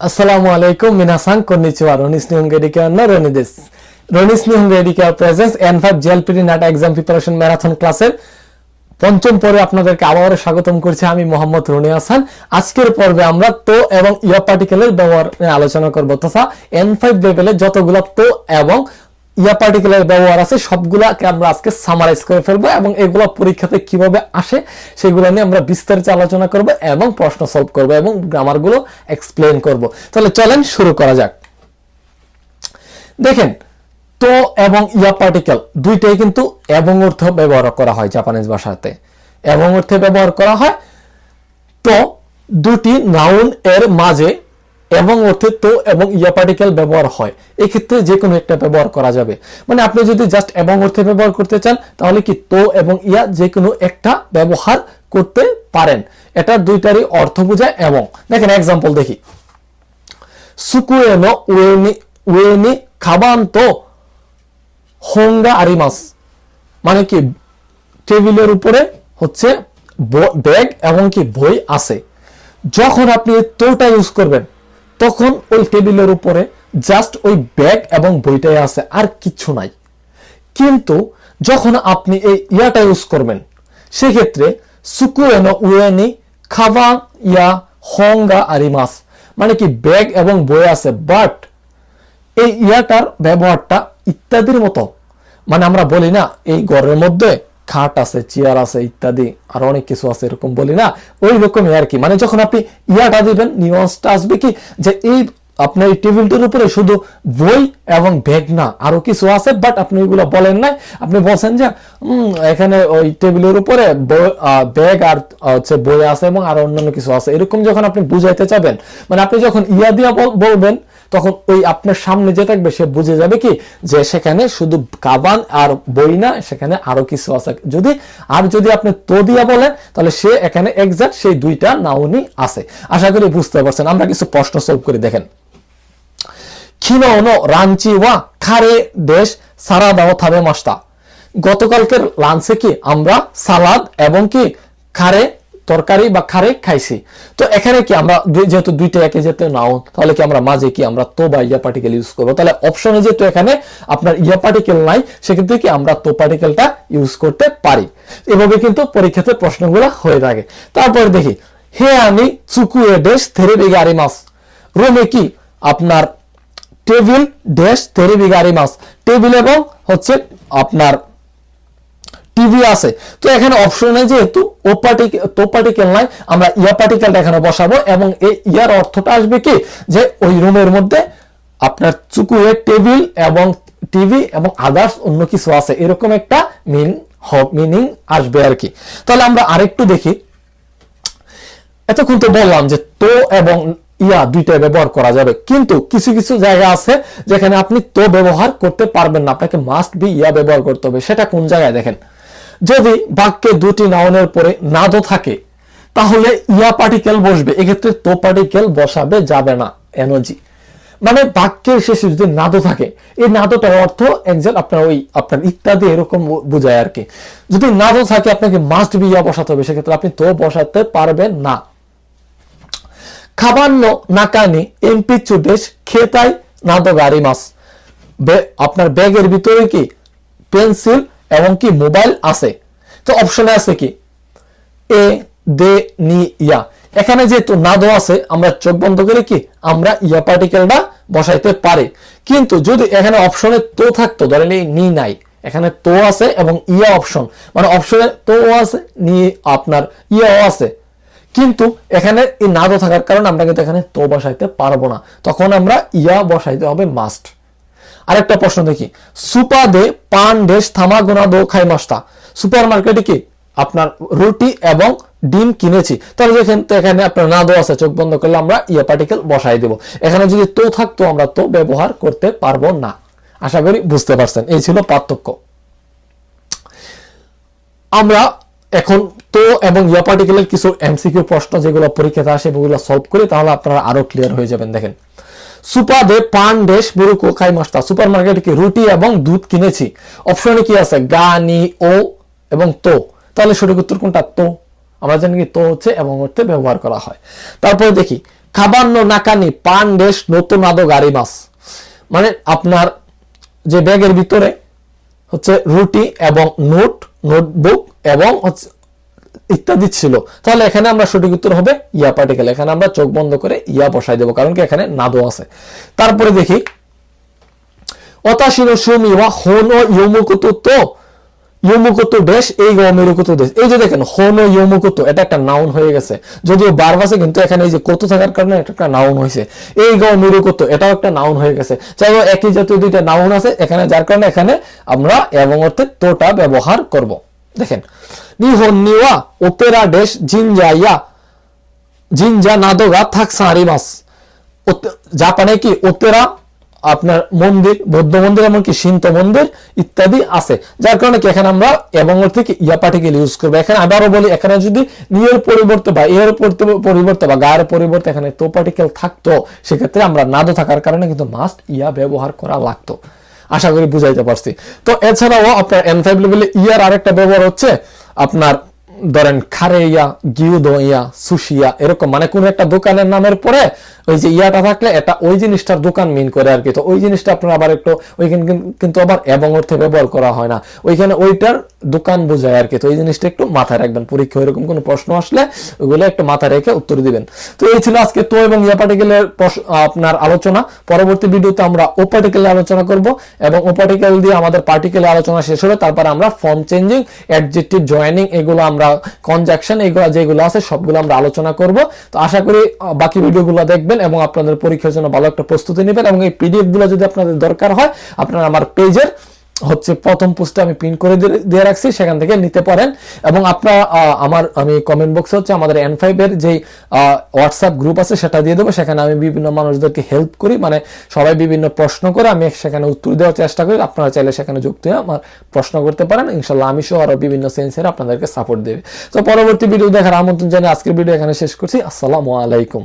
Assalamu alaikum, minasan konnichiwa. Ronis Nihongeidika no Roni desu. Ronis Nihongeidika presents N5 JLPT NAT exam preparation marathon ক্লাসের পঞ্চম পর্বে আপনাদেরকে আবারও স্বাগতম করছি। আমি মোহাম্মদ রনি হাসান। আজকের পর্বে আমরা তো এবং ইয়া পার্টিকেলের ব্যবহার নিয়ে আলোচনা করব তথা N5 লেভেলে যতগুলো তো এবং ইয়া পার্টিকেলের ব্যবহার আছে সবগুলাকে আমরা আজকে সামারাইজ করে ফেলবো এবং এগুলো পরীক্ষাতে কিভাবে আসে সেগুলো নিয়ে আমরা বিস্তারিত আলোচনা করব এবং প্রশ্ন সলভ করব এবং গ্রামারগুলো এক্সপ্লেইন করব। তাহলে চলেন শুরু করা যাক। দেখেন, তো এবং ইয়া পার্টিকেল দুইটাই কিন্তু এবং অর্থ ব্যবহার করা হয় জাপানিজ ভাষাতে। এবং অর্থে ব্যবহার করা হয়। তো দুটি নাউন এর মাঝে এবং অর্থে তো এবং ইয়া পার্টিকেল ব্যবহার হয়। এই ক্ষেত্রে যে কোনো একটা ব্যবহার করা যাবে। মানে আপনি যদি জাস্ট এবং অর্থে ব্যবহার করতে চান তাহলে কি তো এবং ইয়া যে কোনো একটা ব্যবহার করতে পারেন। এটা দুইটারই অর্থ বোঝায় এবং। দেখেন এক্সাম্পল দেখি। সুকুয়ে নো উয়েনি খাবান্তো হোঙ্গা আরিমাস, মানে কি টেবিলের উপরে হচ্ছে ব্যাগ এবং কি বই আছে। যখন আপনি তোটা ইউজ করবেন তখন ওই টেবিলের উপরে জাস্ট ওই ব্যাগ এবং বইটাই আছে, আর কিচ্ছু নাই। কিন্তু যখন আপনি এই ইয়াটা ইউজ করবেন সেক্ষেত্রে সুকুয়েনো উয়েনি খাবা ইয়া হোঙ্গা আরিমাস, মানে কি ব্যাগ এবং বই আছে, বাট এই ইয়াটার ব্যবহারটা ইত্যাদির মতো। মানে আমরা বলি না এই ঘরের মধ্যে খাট আছে, চেয়ার আছে ইত্যাদি আর অনেক কিছু আছে, এরকম বলি না, ওই রকমই আর কি। মানে যখন আপনি ইয়াটা দিবেন নিউয়ান্সটা আসবে কি যে এই আপনার এই টেবিলটার উপরে শুধু বই এবং ব্যাগ না আরো কিছু আছে, বাট আপনি ওইগুলো বলেন নাই। আপনি বলছেন যে এখানে ওই টেবিলের উপরে ব্যাগ আর হচ্ছে বই আছে এবং আরো অন্যান্য কিছু আছে, এরকম যখন আপনি বুঝাইতে চাবেন, মানে আপনি যখন ইয়া দিয়া বলবেন তখন ওই আপনার সামনে যে থাকবে সে বুঝে যাবে কি যে সেখানে শুধু কাবান আর বই না, সেখানে আরো কিছু আছে। যদি আপনি তো দিয়া বলেন তাহলে সে এখানে এক্সাক্ট সেই দুইটা নাউনই আছে। আশা করি বুঝতে পারছেন। আমরা কিছু প্রশ্ন সলভ করি। দেখেন, খিনোনো রাঞ্চি ওয়া খারে দেশ সারাদাও থাবে মাস্তা, গতকালকের লাঞ্চে কি আমরা সালাদ এবং কি খারে তরকারি বা খারে খাইছি। তো এখানে কি আমরা যেহেতু দুইটা একে যেতে নাও তাহলে কি আমরা মাঝে কি আমরা তো বা ইয়া পার্টিকেল ইউজ করবো। তাহলে অপশনে যেহেতু এখানে আপনার ইয়া পার্টিকেল নাই সেক্ষেত্রে কি আমরা তো পার্টিকেলটা ইউজ করতে পারি। এভাবে কিন্তু পরীক্ষাতে প্রশ্নগুলো হয়ে থাকে। তারপর দেখি, হে আমি চুকুয়ে ডেশ থেরেবি গাড়ি মাস, রোমে কি আপনার টেবিল ড্যাশ থেরেবি গাড়ি মাস, টেবিল এবং হচ্ছে আপনার টিভি আছে। তো এখানে অপশনে যেহেতু তো পার্টিকেল নাই আমরা ইয়া পার্টিকেলটা এখানে বসাবো এবং এই ইয়ার অর্থটা আসবে কি যে ওই রুমের মধ্যে আপনার চুকুয়ে টেবিল এবং টিভি এবং আদার্স অন্য কিছু আছে, এরকম একটা মিনিং আসবে আর কি। তাহলে আমরা আরেকটু দেখি। এতক্ষণ তো বললাম যে তো এবং ইয়া দুইটা ব্যবহার করা যাবে, কিন্তু কিছু কিছু জায়গা আছে যেখানে আপনি তো ব্যবহার করতে পারবেন না, আপনাকে মাস্ট বি ইয়া ব্যবহার করতে হবে। সেটা কোন জায়গায়? দেখেন, যদি বাক্যে দুটি নাউনের পরে নাদো থাকে তাহলে ইয়া পার্টিকেল বসবে, এক্ষেত্রে তো পার্টিকেল বসাবে যাবে না। এনার্জি মানে বাক্যের শেষে যদি নাদো থাকে এই নাদোটার অর্থ এক্সাক্ট আপনার ইত্যাদি এরকম বোঝায় আর কি। যদি নাদো থাকে আপনাকে মাস্ট বি ইয়া বসাতে হবে, সেক্ষেত্রে আপনি তো বসাতে পারবেন না। খাবান্ন নাকানি এমপি চুদেশ খেতাই নাদো গাড়ি মাস, আপনার ব্যাগের ভিতরে কি পেন্সিল এবং কি মোবাইল আছে। তো অপশনে আছে কি এ দে নি ইয়া, এখানে যেহেতু নাদো আছে আমরা চোখ বন্ধ করে কি আমরা ইয়া পার্টিকেলটা বসাইতে পারি। কিন্তু যদি এখানে অপশনে তো থাকতো, ধরেন এই নি নাই, এখানে তো আছে এবং ইয়া অপশন, মানে অপশনে তো আছে নি আপনার ইয়াও আছে, কিন্তু এখানে এই নাদো থাকার কারণে আমরা কিন্তু এখানে তো বসাইতে পারবো না, তখন আমরা ইয়া বসাইতে হবে মাস্ট। আরেকটা প্রশ্ন দেখি, সুপা দে পান ডেশ থামাগোনা দো খাই মাস্তা, সুপার মার্কেটে কি আপনার রুটি এবং ডিম কিনেছি। তাহলে এখানে আপনার নাদো আছে, চোখ বন্ধ করলে আমরা ইয়া পার্টিকেল বসাই দেব। এখানে যদি তো থাকতো আমরা তো ব্যবহার করতে পারবো না। আশা করি বুঝতে পারছেন, এই ছিল পার্থক্য। আমরা এখন তো এবং ইয়া পার্টিকেলের কিছু এমসিকিউ প্রশ্ন যেগুলো পরীক্ষাতে আসে ওগুলো সলভ করি, তাহলে আপনারা আরো ক্লিয়ার হয়ে যাবেন। দেখেন, সুপা দে পান ডেশ বুরুকো খাই মাস্তা, সুপার মার্কেটে কি রুটি এবং দুধ কিনেছি। অপশনে কি আছে গা নি ও এবং তো, তাহলে সঠিক উত্তর কোনটা? তো। আমরা জানি কি তো হচ্ছে এবং অর্থে ব্যবহার করা হয়। তারপরে দেখি, খাবান্ন নাকানি পান দেশ নতুন আদো গাড়ি মাছ, মানে আপনার যে ব্যাগের ভিতরে হচ্ছে রুটি এবং নোটবুক এবং ইত্যাদি ছিল। তাহলে এখানে আমরা সঠিক উত্তর হবে ইয়া পার্টিকেল। এখানে আমরা চোখ বন্ধ করে ইয়া বসাই দেবো, কারণ কি এখানে নাদো আছে। তারপরে দেখি অতাশিনো সুমি ওয়া হোনো ইয়োমুকুতো তো ইয়োমুকুতো দেশ এই গো মেরুকুতো দেশ। এই যে দেখেন হোনো ইয়োমুকুতো, এটা একটা নাউন হয়ে গেছে, যদিও ভার্ব আছে কিন্তু এখানে এই যে কোতো থাকার কারণে এটা একটা নাউন হয়েছে। এই গো মেরুকুতো এটাও একটা নাউন হয়ে গেছে। চাই একই জাতীয় দুইটা নাউন আছে এখানে, যার কারণে এখানে আমরা এবং অর্থে তোটা ব্যবহার করব। দেখেন নিহন নিওয়া ওপেরা দেশ জিনজা নাদোগা থাকসান আরিমাস। জাপানে কি ওপেরা আপনার মন্দির, বৌদ্ধ মন্দির, এমনকি শিন্ত মন্দির ইত্যাদি আছে, যার কারণে কি এখানে আমরা এবং অর্থে কি ইয়া পার্টিকেল ইউজ করবো। এখানে আবারও বলি, এখানে যদি নিয়ের পরিবর্তে বা এর পরিবর্তে বা গায়ের পরিবর্তে এখানে তো পার্টিকেল থাকতো, সেক্ষেত্রে আমরা নাদো থাকার কারণে কিন্তু মাস্ট ইয়া ব্যবহার করা লাগতো। আশা করি বুঝাইতে পারছি। তো এছাড়াও আপনার N5 লেভেলে ইয়ার আরেকটা ব্যবহার হচ্ছে আপনার ধরেন খারে ইয়া, গিউদো ইয়া, সুশিয়া, এরকম মানে কোন একটা দোকানের নামের পরে ওই যে ইয়াটা থাকলে এটা ওই জিনিসটার দোকান মিন করে আর কি। তো ওই জিনিসটা আপনার আবার একটু ওইখানে কিন্তু আবার এবং অর্থে ব্যবহার করা হয় না, ওইখানে ওইটার দোকান বোঝায় আর কি। তো এই জিনিসটা একটু মাথায় রাখবেন, পরীক্ষা এরকম কোনো প্রশ্ন আসলে ওগুলো একটু মাথায় রেখে উত্তর দিবেন। তো এই ছিল আজকে তো এবং ইয়া পার্টিকেলের আপনার আলোচনা। পরবর্তী ভিডিওতে আমরা ও পার্টিকেলে আলোচনা করব এবং ও পার্টিকেল দিয়ে আমাদের পার্টিকেলে আলোচনা শেষ হবে। তারপর আমরা ফর্ম চেঞ্জিং, অ্যাডজেক্টিভ, জয়েনিং, এগুলো আমরা কনজাংশন, এগুলো যেগুলো আছে সবগুলো আমরা আলোচনা করব। তো আশা করি বাকি ভিডিওগুলো দেখবেন এবং আপনাদের পরীক্ষার জন্য ভালো একটা প্রস্তুতি নেবেন। এবং এই পিডিএফ গুলো যদি আপনাদের দরকার হয়, আপনারা আমার পেজের হচ্ছে প্রথম পোস্টে আমি পিন করে দিয়ে রাখছি, সেখান থেকে নিতে পারেন। এবং আপনারা আমি কমেন্ট বক্সে হচ্ছে আমাদের N5 এর যে হোয়াটসঅ্যাপ গ্রুপ আছে সেটা দিয়ে দেবো। সেখানে আমি বিভিন্ন মানুষদেরকে হেল্প করি, মানে সবাই বিভিন্ন প্রশ্ন করে আমি সেখানে উত্তর দেওয়ার চেষ্টা করি। আপনারা চাইলে সেখানে যুক্ত হয়ে আমার প্রশ্ন করতে পারেন, ইনশাল্লাহ আমি সহ আরো বিভিন্ন সেন্সের আপনাদেরকে সাপোর্ট দেবে। তো পরবর্তী ভিডিও দেখার আমন্ত্রণ জানিয়ে আজকের ভিডিও এখানে শেষ করছি। আসসালামু আলাইকুম।